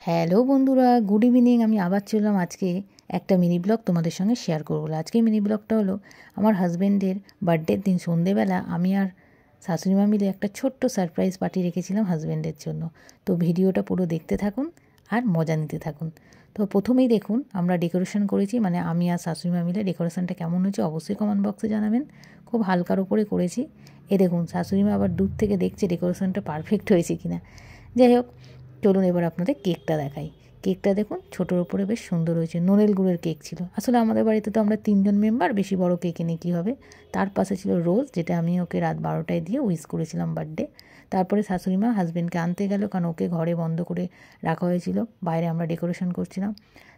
Hello বন্ধুরা, good evening. আমি আবার চললাম আজকে একটা মিনি ব্লগ তোমাদের সঙ্গে শেয়ার করবো। আজকে মিনি ব্লগটা হলো আমার হাজব্যান্ডের বার্থডের দিন সন্ধেবেলা আমি আর শাশুড়িমা মিলে একটা ছোট্ট সারপ্রাইজ পার্টি রেখেছিলাম হাজব্যান্ডের জন্য। তো ভিডিওটা পুরো দেখতে থাকুন আর মজা নিতে থাকুন। তো প্রথমেই দেখুন আমরা ডেকোরেশন করেছি, মানে আমি আর শাশুড়িমা মিলে। ডেকোরেশনটা কেমন হয়েছে অবশ্যই কমেন্ট বক্সে জানাবেন। খুব হালকার ওপরে করেছি। দেখুন শাশুড়িমা আবার দূর থেকে দেখছে ডেকোরেশনটা পারফেক্ট হয়েছে কিনা। যাই হোক, চলুন এবার আপনাদের কেকটা দেখাই। কেকটা দেখুন ছোটোর ওপরে বেশ সুন্দর হয়েছে। নলেল গুড়ের কেক ছিল। আসলে আমাদের বাড়িতে তো আমরা 3 জন মেম্বার, বেশি বড় কেক এনে কী হবে। তার পাশে ছিল রোজ, যেটা আমি ওকে রাত 12টায় দিয়ে উইশ করেছিলাম বার্থডে। তারপরে শাশুড়িমা হাজব্যান্ডকে আনতে গেল, কারণ ওকে ঘরে বন্ধ করে রাখা হয়েছিল, বাইরে আমরা ডেকোরেশন করছিলাম।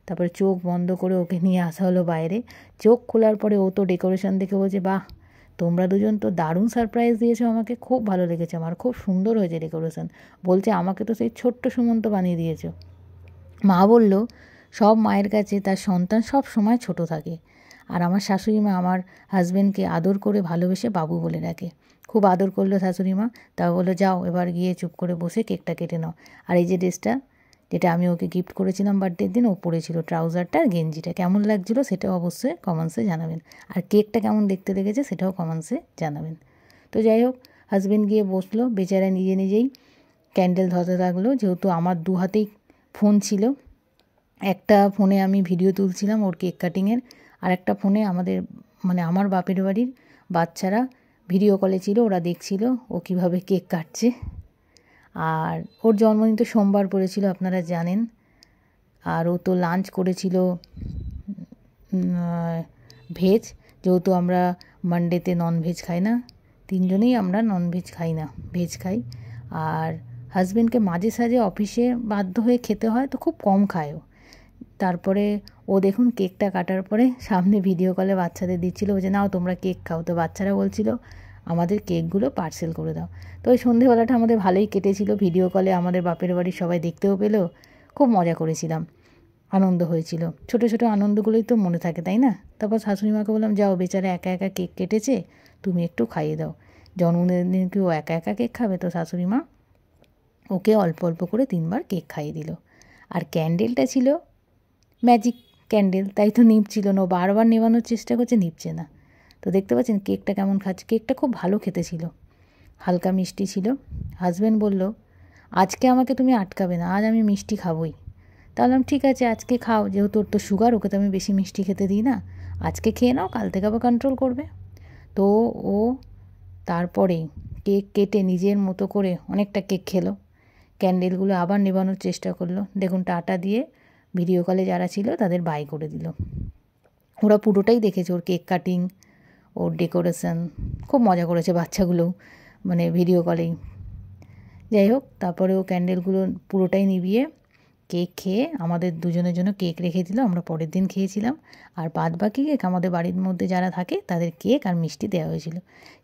তারপরে চোখ বন্ধ করে ওকে নিয়ে আসা হলো বাইরে। চোখ খোলার পরে ও তো ডেকোরেশন দেখে বলছে, বাহ তোমরা দুজন তো দারুণ সারপ্রাইজ দিয়েছো আমাকে, খুব ভালো লেগেছে আমার, খুব সুন্দর হয়েছে ডেকোরেশন। বলছে আমাকে তো সেই ছোট্ট সুমন্ত বানিয়ে দিয়েছো। মা বলল সব মায়ের কাছে তার সন্তান সব সময় ছোট থাকে। আর আমার শাশুড়ি মা আমার হাজব্যান্ডকে আদর করে ভালোবেসে বাবু বলে ডাকে। খুব আদর করলো শাশুড়ি মা। তা বললো যাও এবার গিয়ে চুপ করে বসে কেকটা কেটে নাও। আর এই যে ড্রেসটা, যেটা আমি ওকে গিফট করেছিলাম বার্থডের দিন, ও পরেছিল ট্রাউজারটা আর গেঞ্জিটা, কেমন লাগছিলো সেটাও অবশ্যই কমেন্টসে জানাবেন। আর কেকটা কেমন দেখতে লেগেছে সেটাও কমেন্টসে জানাবেন। তো যাই হোক, হাজব্যান্ড গিয়ে বসলো, বেচারা নিজে নিজেই ক্যান্ডেল ধরতে থাকলো। যেহেতু আমার দু হাতেই ফোন ছিল, একটা ফোনে আমি ভিডিও তুলছিলাম ওর কেক কাটিংয়ের, আর একটা ফোনে আমার বাপের বাড়ির বাচ্চারা ভিডিও কলে ছিল, ওরা দেখছিল ও কীভাবে কেক কাটছে। আর ওর জন্মদিন তো সোমবার পড়েছিল আপনারা জানেন। আর ও তো লাঞ্চ করেছিল ভেজ, যেহেতু আমরা মানডেতে ননভেজ খাই না, 3 জনেই আমরা ননভেজ খাই না, ভেজ খাই। আর হাজব্যান্ডকে মাঝে সাঝে অফিসে বাধ্য হয়ে খেতে হয়, তো খুব কম খায়ও। তারপরে ও দেখুন কেকটা কাটার পরে সামনে ভিডিও কলে বাচ্চাদের দিচ্ছিলো, যে নাও তোমরা কেক খাও। তো বাচ্চারা বলছিল আমাদের কেকগুলো পার্সেল করে দাও। তো ওই সন্ধেবেলাটা আমাদের ভালোই কেটেছিল। ভিডিও কলে আমাদের বাপের বাড়ির সবাই দেখতেও পেলো, খুব মজা করেছিলাম, আনন্দ হয়েছিল। ছোটো ছোটো আনন্দগুলোই তো মনে থাকে, তাই না? তারপর শাশুড়ি মাকে বললাম যাও, বেচারা একা একা কেক কেটেছে, তুমি একটু খাইয়ে দাও। জন্মদিনের দিন কি ও একা একা কেক খাবে? তো শাশুড়ি মা ওকে অল্প অল্প করে 3বার কেক খাইয়ে দিল। আর ক্যান্ডেলটা ছিল ম্যাজিক ক্যান্ডেল, তাই তো নিভছিল না। ও বারবার নেভানোর চেষ্টা করছে, নিভছে না। তো দেখতে পাচ্ছেন কেকটা কেমন খাচ্ছে। কেকটা খুব ভালো খেতে ছিল, হালকা মিষ্টি ছিল। হাজব্যান্ড বলল আজকে আমাকে তুমি আটকাবে না, আজ আমি মিষ্টি খাবোই। তাহলে ঠিক আছে আজকে খাও, যেহেতু ওর তো সুগার, ওকে তো আমি বেশি মিষ্টি খেতে দিই না, আজকে খেয়ে নাও, কাল থেকে আবার কন্ট্রোল করবে। তো ও তারপরে কেক কেটে নিজের মতো করে অনেকটা কেক খেলো। ক্যান্ডেলগুলো আবার নেভানোর চেষ্টা করলো। দেখুন টাটা দিয়ে ভিডিও কলে যারা ছিল তাদের বাই করে দিল। ওরা পুরোটাই দেখেছে, ওর কেক কাটিং, ওর ডেকোরেশন, খুব মজা করেছে বাচ্চাগুলোও, ভিডিও কলেই। যাই হোক, তারপরে ও ক্যান্ডেলগুলো পুরোটাই নিভিয়ে কেক খেয়ে আমাদের দুজনের জন্য কেক রেখে দিল, আমরা পরের দিন খেয়েছিলাম। আর বাদ বাকি কেক আমাদের বাড়ির মধ্যে যারা থাকে তাদের কেক আর মিষ্টি দেওয়া হয়েছিল।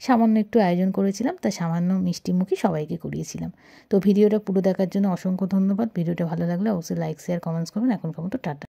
সামান্য একটু আয়োজন করেছিলাম, তা সামান্য মিষ্টিমুখী সবাইকে করিয়েছিলাম। তো ভিডিওটা পুরো দেখার জন্য অসংখ্য ধন্যবাদ। ভিডিওটা ভালো লাগলে অবশ্যই লাইক শেয়ার কমেন্টস করবেন। এখনকার মতো টাটা।